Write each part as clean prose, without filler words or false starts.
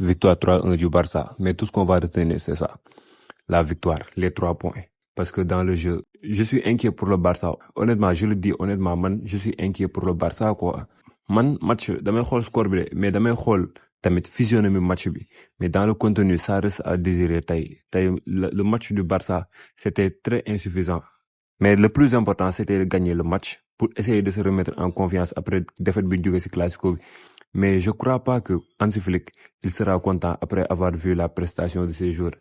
Victoire 3-1 du Barça. Mais tout ce qu'on va retenir, c'est ça. La victoire, les 3 points. Parce que dans le jeu, je suis inquiet pour le Barça. Honnêtement, je le dis honnêtement, je suis inquiet pour le Barça, quoi. Match, damay xool score bi de, mais damay xool tamit physionomie match bi. Mais dans le contenu, ça reste à désirer. Le match du Barça, c'était très insuffisant. Mais le plus important, c'était de gagner le match pour essayer de se remettre en confiance après défaite bi jóge ci Classico. Mais je crois pas que Hansi Flick, il sera content après avoir vu la prestation de ses joueurs.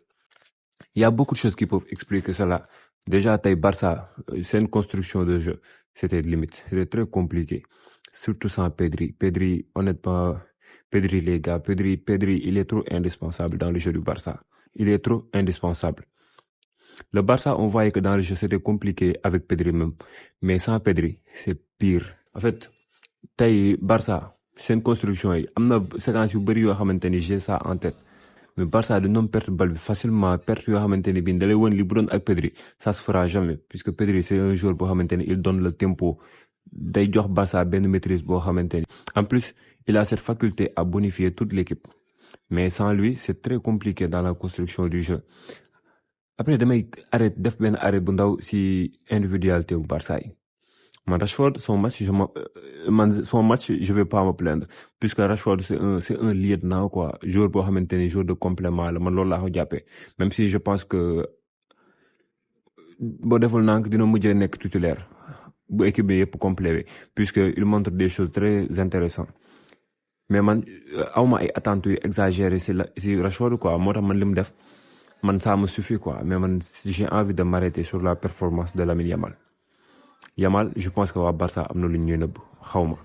Il y a beaucoup de choses qui peuvent expliquer cela. Déjà, Barça, c'est une construction de jeu. C'était limite. C'était très compliqué. Surtout sans Pedri. Pedri, honnêtement, Pedri, les gars, Pedri, il est trop indispensable dans le jeu du Barça. Il est trop indispensable. Le Barça, on voyait que dans le jeu, c'était compliqué avec Pedri même. Mais sans Pedri, c'est pire. En fait, Barça, c'est une construction. Amna séquence yu bari yo xamanteni j'ai ça en tête. Mais Barça de non perdre balle facilement, perdre yo xamanteni bi dalay won li bu don ak Pedri, ça se fera jamais puisque Pedri c'est un joueur bo xamanteni il donne le tempo. Day jox Barça ben maîtrise bo xamanteni. En plus, il a cette faculté à bonifier toute l'équipe. Mais sans lui, c'est très compliqué dans la construction du jeu. Après damay def ben arrêt bu ndaw ci individualité bu Barça yi. Rashford, son match, je vais pas me plaindre. Puisque Rashford, c'est un lieutenant, quoi. Joueur pour maintenir, joueur de complément, même si je pense que, bon, deful nank, dina mujjé nek titulaire. Bu équipe bi yépp complet, puisque il montre des choses très intéressantes. Mais awma ay attentes exagérées si Rashford, quoi. Moi, lim def, ça me suffit, quoi. Mais j'ai envie de m'arrêter sur la performance de Lamine Yamal. Yamal, je pense que Barça amna lu ñuy neub xawma.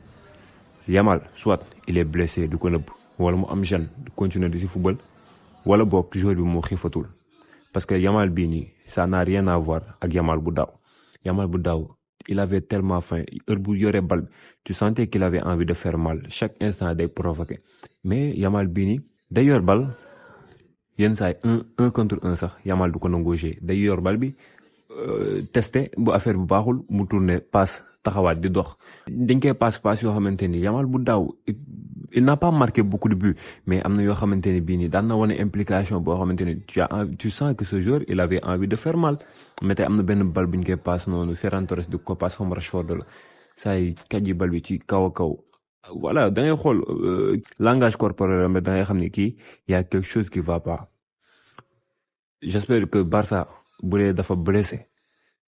Yamal soit il est blessé du ko neub wala mu am jeune de continuer de football wala bok joueur bi mo xifatul. Parce que Yamal bini, ça n'a rien à voir avec Yamal bu daw. Yamal bu daw, il avait tellement faim, heure bu yoré bal, tu sentais qu'il avait envie de faire mal, chaque instant day provoquer. Mais Yamal bini, day yor bal yenn say 1 contre 1 sax Yamal du ko nango jé. Day yor bal bi testé bu affaire bu baaxul mu tourner passe taxawaat di dox dañ koy passe yoo xamanteni Yamal bu daw il n'a pas marqué beaucoup de buts mais amna yoo xamanteni bii nii daan na wane implication boo xamanteni tu sens que ce joueur il avait envie de faire mal mais tey amna benn bal buñ koy passe noonu Ferran Torres di ko passe comme Rashford la say kàjji bal bi ci kaw a kaw voilà da ngay xool langage corporel mais da ngay xam ni kii y a quelque chose qui va pas. J'espère que Barça bu dee dafa blessé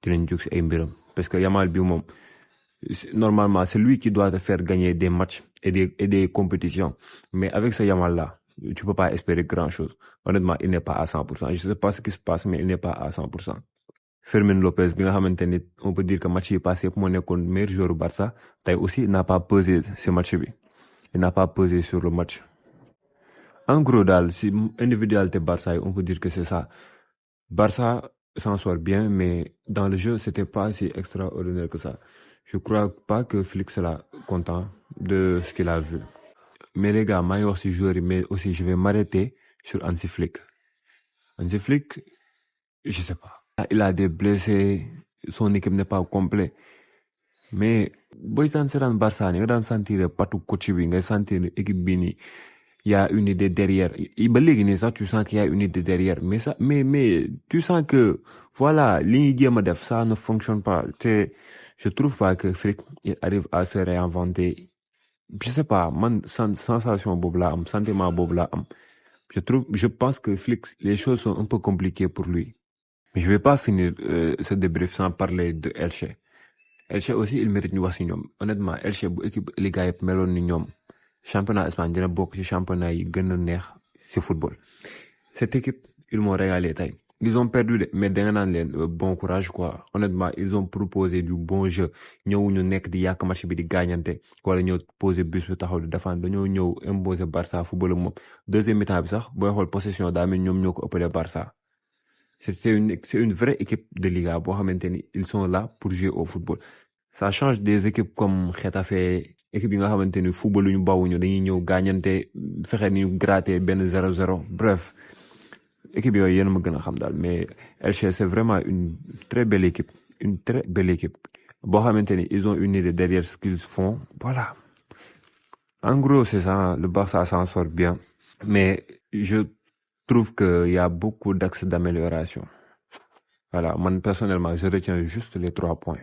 dinañ jóg ci ay mbiram parce que Yamal bi moom normalement c'est lui qui doit te faire gagner des matchs et des compétitions mais avec ce Yamal là tu peux pas espérer grand chose. Honnêtement il n'est pas à 100%. Je sais pas ce qui se passe mais il n'est pas à 100%. Fermin Lopez bi nga xamanteni on peut dire que match yi passé moo nekkoon meilleur joueur du Barça tey aussi il n'a pas pesé ce match bi. Il n'a pas pesé sur le match. En gros daal si individualité Barça on peut dire que c'est ça. Barça s'en sort bien, mais dans le jeu, c'était pas si extraordinaire que ça. Je crois pas que Flick sera content de ce qu'il a vu. Mais les gars, moi aussi joueur, mais aussi je vais m'arrêter sur Hansi Flick. Hansi Flick, je sais pas. Il a des blessés, son équipe n'est pas complète. Mais boy san seran Barça, nga dan sentir patu coach bi, nga sentir équipe bi ni il y a une idée derrière. Tu sens qu'il y a une idée derrière. Mais tu sens que, voilà, def, ça ne fonctionne pas. Je trouve pas que Flick il arrive à se réinventer. Je sais pas, sensation bobla sentiment bobla je pense que Flick, les choses sont un peu compliquées pour lui. Mais je vais pas finir ce débrief sans parler de Elche. Elche aussi, il mérite ñu wax ci ñom. Honnêtement, Elche bu équipe Liga yépp meloon ni ñom. Championnat Espagne dina bokk ci championnat yi gën a neex ci football. Cette équipe, ils m'ont régalé tay. Ils ont perdu mais da nga naan leen bon courage quoi. Honnêtement, ils ont proposé du bon jeu. Ñëwuñu nekk di yàq match bi di gaañante wala ñëw poser bus bi taxaw di défendre dañoo ñëw imposer Barça football moom. Deuxième mi-temps bi sax booy xool possession daa mel ñoom ñoo ko ëppale Barça. C'est une vraie équipe de Liga boo xamante ni ils sont là pour jouer au football. Ça change des équipes comme Getafe équipe yi nga xamante ni football ñu bawuñu dañuy ñëw gaañante fexe ni ñu gratter benn 0-0 bref équipe yooyu yéen ma gën a xam daal mais Elche c'est vraiment une très belle équipe boo xamante ni ils ont une idée derrière ce qu'ils font voilà en gros c'est ça le Barça s'en sort bien Mais je trouve qu'il y a beaucoup d'axes d'amélioration. Voilà, moi personnellement, je retiens juste les 3 points.